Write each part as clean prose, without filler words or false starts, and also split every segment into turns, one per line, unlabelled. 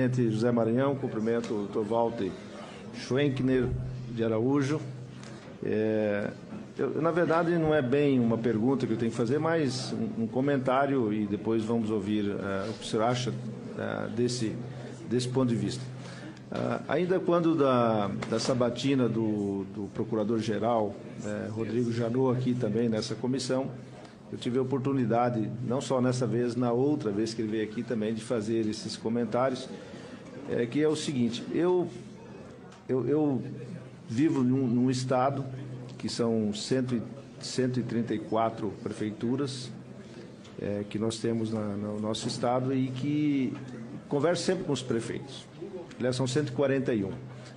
presidente José Maranhão, cumprimento o Dr. Walter Schwenkner de Araújo. Na verdade, não é bem uma pergunta que eu tenho que fazer, mas um comentário e depois vamos ouvir o que o senhor acha desse ponto de vista. Ainda quando da sabatina do Procurador-Geral, Rodrigo Janot, aqui também nessa comissão, eu tive a oportunidade, não só nessa vez, na outra vez que ele veio aqui também, de fazer esses comentários, que é o seguinte: eu vivo num estado que são 134 prefeituras que nós temos no nosso estado e que converso sempre com os prefeitos. Aliás, são 141.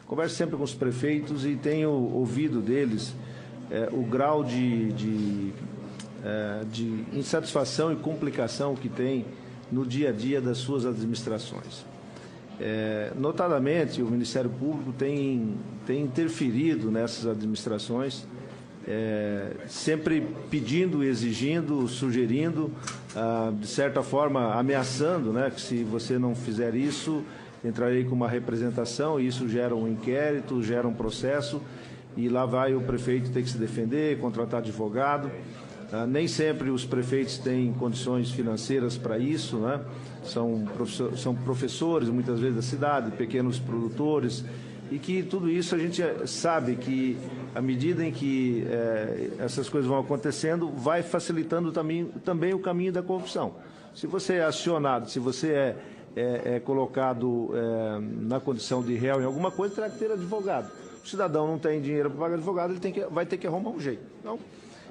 Converso sempre com os prefeitos e tenho ouvido deles o grau de insatisfação e complicação que tem no dia a dia das suas administrações. Notadamente, o Ministério Público tem interferido nessas administrações, sempre pedindo, exigindo, sugerindo, de certa forma ameaçando, né, que se você não fizer isso, entrarei com uma representação, e isso gera um inquérito, gera um processo, e lá vai o prefeito ter que se defender, contratar advogado. Nem sempre os prefeitos têm condições financeiras para isso, né? São professores, muitas vezes, da cidade, pequenos produtores, e que tudo isso a gente sabe que, à medida em que essas coisas vão acontecendo, vai facilitando também o caminho da corrupção. Se você é acionado, se você é colocado na condição de réu em alguma coisa, terá que ter advogado. O cidadão não tem dinheiro para pagar advogado, ele vai ter que arrumar um jeito. Então,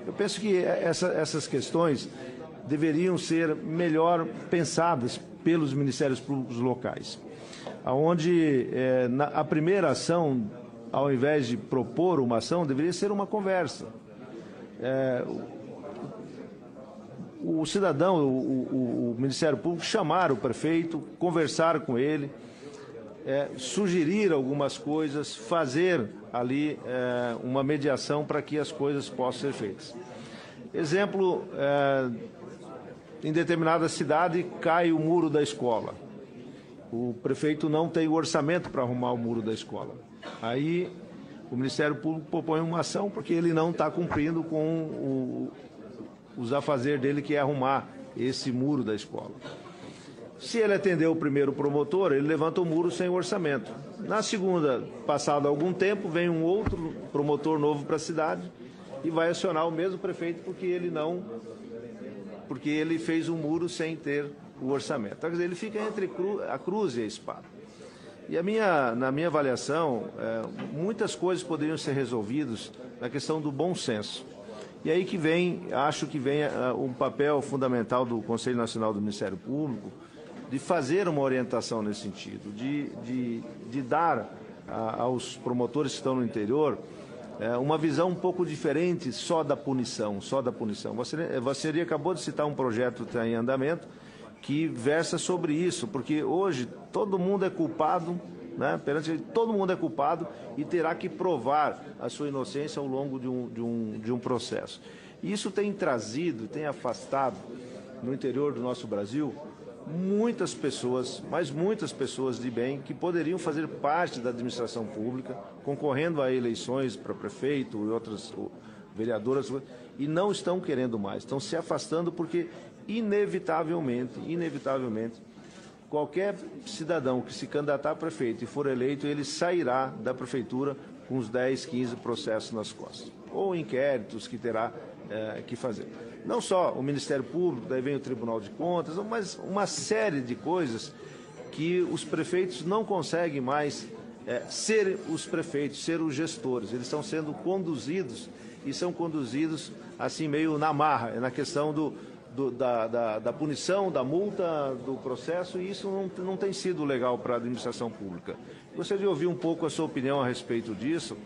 eu penso que essas questões deveriam ser melhor pensadas pelos Ministérios Públicos locais, onde a primeira ação, ao invés de propor uma ação, deveria ser uma conversa. O cidadão, o Ministério Público, chamar o prefeito, conversar com ele, sugerir algumas coisas, fazer ali uma mediação para que as coisas possam ser feitas. Exemplo, em determinada cidade cai o muro da escola. O prefeito não tem o orçamento para arrumar o muro da escola. Aí o Ministério Público propõe uma ação porque ele não está cumprindo com os afazeres dele, que é arrumar esse muro da escola. Se ele atender o primeiro promotor, ele levanta o muro sem orçamento. Na segunda, passado algum tempo, vem um outro promotor novo para a cidade e vai acionar o mesmo prefeito porque ele fez o muro sem ter o orçamento. Então, quer dizer, ele fica entre a cruz e a espada. E na minha avaliação, muitas coisas poderiam ser resolvidas na questão do bom senso. E aí acho que vem um papel fundamental do Conselho Nacional do Ministério Público, de fazer uma orientação nesse sentido, de dar aos promotores que estão no interior uma visão um pouco diferente só da punição. Você acabou de citar um projeto que está em andamento que versa sobre isso, porque hoje todo mundo é culpado, né? Todo mundo é culpado e terá que provar a sua inocência ao longo de um processo. E isso tem trazido, tem afastado no interior do nosso Brasil muitas pessoas, mas muitas pessoas de bem, que poderiam fazer parte da administração pública, concorrendo a eleições para prefeito e outras vereadoras, e não estão querendo mais, estão se afastando porque, inevitavelmente, qualquer cidadão que se candidatar a prefeito e for eleito, ele sairá da prefeitura com uns 10, 15 processos nas costas, ou inquéritos que terá que fazer. Não só o Ministério Público, daí vem o Tribunal de Contas, mas uma série de coisas que os prefeitos não conseguem mais ser os prefeitos, ser os gestores. Eles estão sendo conduzidos e são conduzidos assim meio na marra, na questão da punição, da multa, do processo, e isso não tem sido legal para a administração pública. Gostaria de ouvir um pouco a sua opinião a respeito disso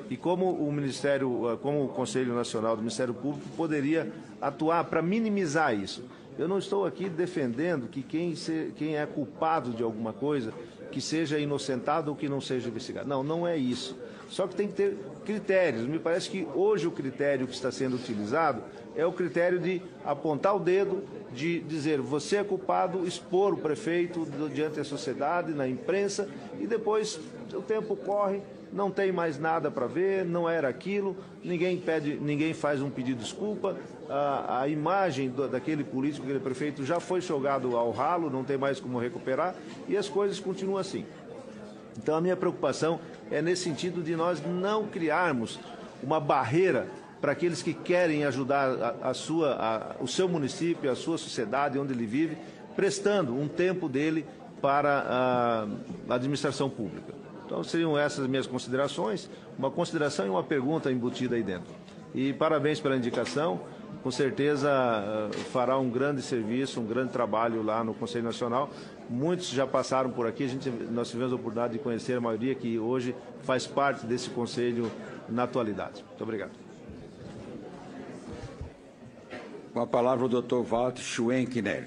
e como o Conselho Nacional do Ministério Público poderia atuar para minimizar isso. Eu não estou aqui defendendo que quem é culpado de alguma coisa, que seja inocentado ou que não seja investigado. Não é isso. Só que tem que ter critérios. Me parece que hoje o critério que está sendo utilizado é o critério de apontar o dedo, de dizer você é culpado, expor o prefeito diante da sociedade, na imprensa, e depois o tempo corre, não tem mais nada para ver, não era aquilo, ninguém faz um pedido de desculpa, a imagem daquele político, aquele prefeito já foi jogado ao ralo, não tem mais como recuperar, e as coisas continuam assim. Então a minha preocupação é nesse sentido de nós não criarmos uma barreira para aqueles que querem ajudar o seu município, a sua sociedade, onde ele vive, prestando um tempo dele para a administração pública. Então seriam essas as minhas considerações, uma consideração e uma pergunta embutida aí dentro. E parabéns pela indicação, com certeza fará um grande serviço, um grande trabalho lá no Conselho Nacional. Muitos já passaram por aqui, nós tivemos a oportunidade de conhecer a maioria que hoje faz parte desse Conselho na atualidade. Muito obrigado.
Com a palavra o doutor Walter Schwenkenel.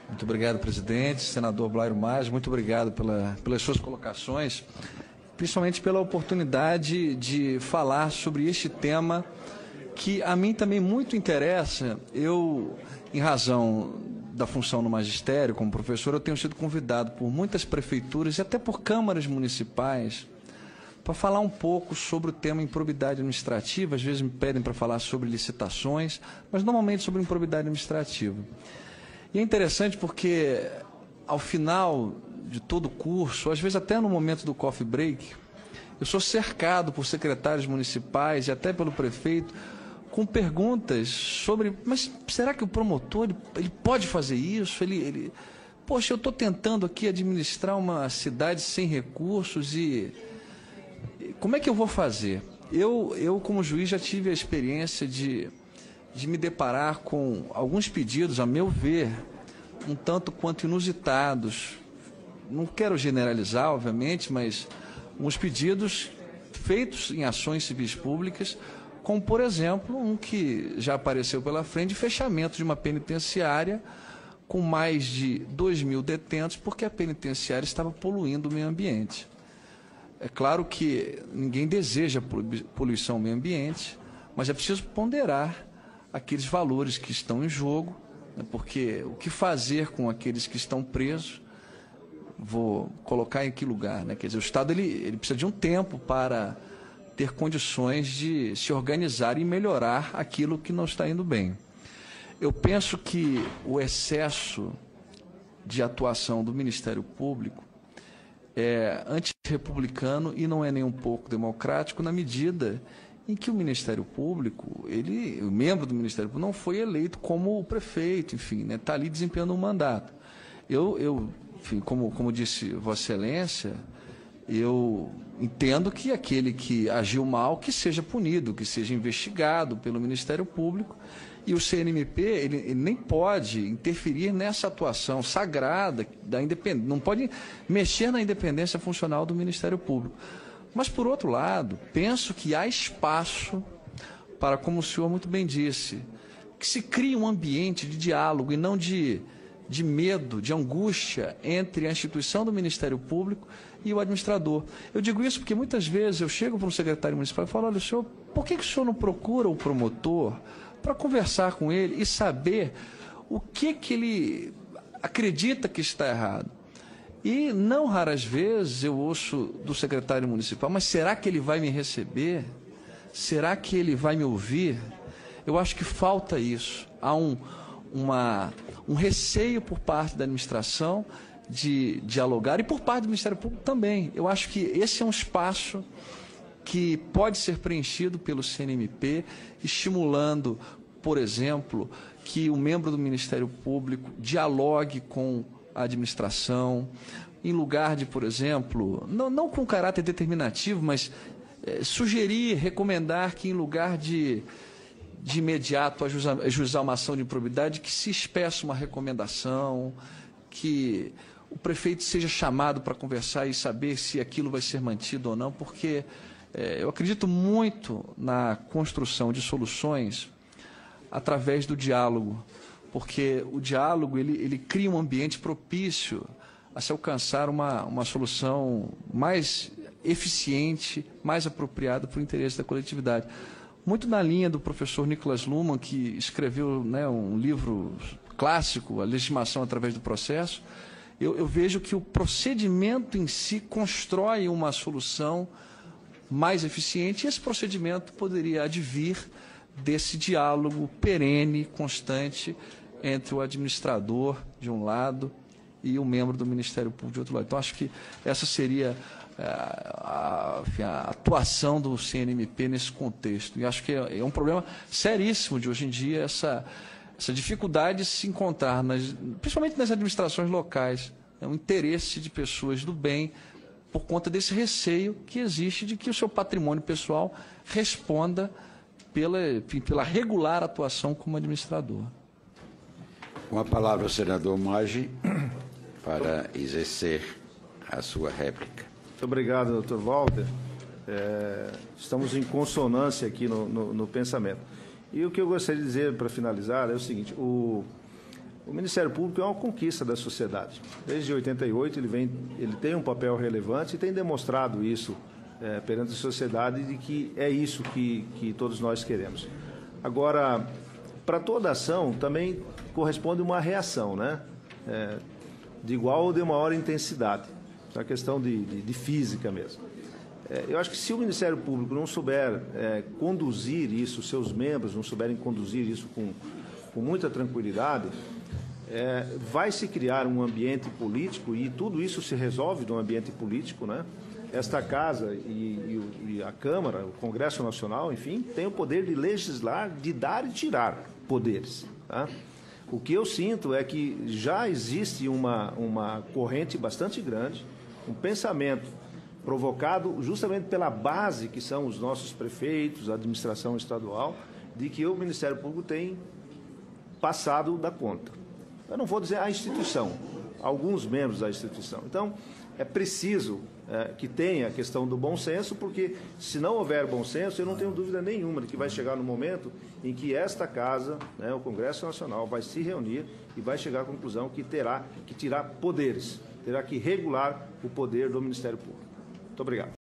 Muito obrigado, presidente. Senador Blairo Maggi, muito obrigado pelas suas colocações, principalmente pela oportunidade de falar sobre este tema que a mim também muito interessa. Eu, em razão da função no magistério como professor, eu tenho sido convidado por muitas prefeituras e até por câmaras municipais para falar um pouco sobre o tema improbidade administrativa. Às vezes me pedem para falar sobre licitações, mas normalmente sobre improbidade administrativa. E é interessante porque, ao final de todo o curso, às vezes até no momento do coffee break, eu sou cercado por secretários municipais e até pelo prefeito com perguntas sobre, mas será que o promotor ele pode fazer isso? Poxa, eu estou tentando aqui administrar uma cidade sem recursos e como é que eu vou fazer? Eu como juiz, já tive a experiência de me deparar com alguns pedidos, a meu ver, um tanto quanto inusitados. Não quero generalizar, obviamente, mas uns pedidos feitos em ações civis públicas, como, por exemplo, um que já apareceu pela frente, de fechamento de uma penitenciária com mais de 2.000 detentos, porque a penitenciária estava poluindo o meio ambiente. É claro que ninguém deseja poluição ao meio ambiente, mas é preciso ponderar aqueles valores que estão em jogo, né, porque o que fazer com aqueles que estão presos, vou colocar em que lugar, né? Quer dizer, o Estado ele precisa de um tempo para ter condições de se organizar e melhorar aquilo que não está indo bem. Eu penso que o excesso de atuação do Ministério Público é antirrepublicano e não é nem um pouco democrático, na medida em que o Ministério Público, o membro do Ministério Público não foi eleito como o prefeito, enfim, né, está ali desempenhando um mandato. Enfim, como disse Vossa Excelência, eu entendo que aquele que agiu mal, que seja punido, que seja investigado pelo Ministério Público, e o CNMP ele nem pode interferir nessa atuação sagrada da independência, não pode mexer na independência funcional do Ministério Público. Mas, por outro lado, penso que há espaço para, como o senhor muito bem disse, que se crie um ambiente de diálogo e não de medo, de angústia entre a instituição do Ministério Público e o administrador. Eu digo isso porque muitas vezes eu chego para um secretário municipal e falo, olha, senhor, por que o senhor não procura o promotor para conversar com ele e saber o que ele acredita que está errado? E não raras vezes eu ouço do secretário municipal, mas será que ele vai me receber? Será que ele vai me ouvir? Eu acho que falta isso. Há um receio por parte da administração de dialogar e por parte do Ministério Público também. Eu acho que esse é um espaço que pode ser preenchido pelo CNMP, estimulando, por exemplo, que o membro do Ministério Público dialogue com a administração, em lugar de, por exemplo, não com caráter determinativo, mas sugerir, recomendar que em lugar de imediato ajuizar uma ação de improbidade, que se expresse uma recomendação, que o prefeito seja chamado para conversar e saber se aquilo vai ser mantido ou não, porque eu acredito muito na construção de soluções através do diálogo, porque o diálogo ele cria um ambiente propício a se alcançar uma solução mais eficiente, mais apropriada para o interesse da coletividade. Muito na linha do professor Niklas Luhmann, que escreveu, né, um livro clássico, A Legitimação através do Processo, eu vejo que o procedimento em si constrói uma solução mais eficiente, e esse procedimento poderia advir desse diálogo perene, constante, entre o administrador, de um lado, e o membro do Ministério Público, de outro lado. Então, acho que essa seria a atuação do CNMP nesse contexto. E acho que é um problema seríssimo de hoje em dia, essa dificuldade de se encontrar, principalmente nas administrações locais, um interesse de pessoas do bem, por conta desse receio que existe de que o seu patrimônio pessoal responda pela regular atuação como administrador.
Com a palavra o senador Maggi para exercer a sua réplica.
Muito obrigado, doutor Walter. Estamos em consonância aqui no pensamento. E o que eu gostaria de dizer, para finalizar, é o seguinte: o Ministério Público é uma conquista da sociedade. Desde 88 ele tem um papel relevante e tem demonstrado isso perante a sociedade, de que é isso que todos nós queremos. Agora, para toda ação também corresponde uma reação, né? De igual ou de maior intensidade. É uma questão de física mesmo. Eu acho que se o Ministério Público não souber conduzir isso, seus membros não souberem conduzir isso com muita tranquilidade, vai se criar um ambiente político, e tudo isso se resolve no ambiente político, né? Esta Casa e a Câmara, o Congresso Nacional, enfim, tem o poder de legislar, de dar e tirar poderes, tá? O que eu sinto é que já existe uma corrente bastante grande, um pensamento provocado justamente pela base, que são os nossos prefeitos, a administração estadual, de que o Ministério Público tem passado da conta. Eu não vou dizer a instituição, alguns membros da instituição. Então, é preciso que tenha a questão do bom senso, porque se não houver bom senso, eu não tenho dúvida nenhuma de que vai chegar no momento em que esta Casa, né, o Congresso Nacional, vai se reunir e vai chegar à conclusão que terá que tirar poderes, terá que regular o poder do Ministério Público. Muito obrigado.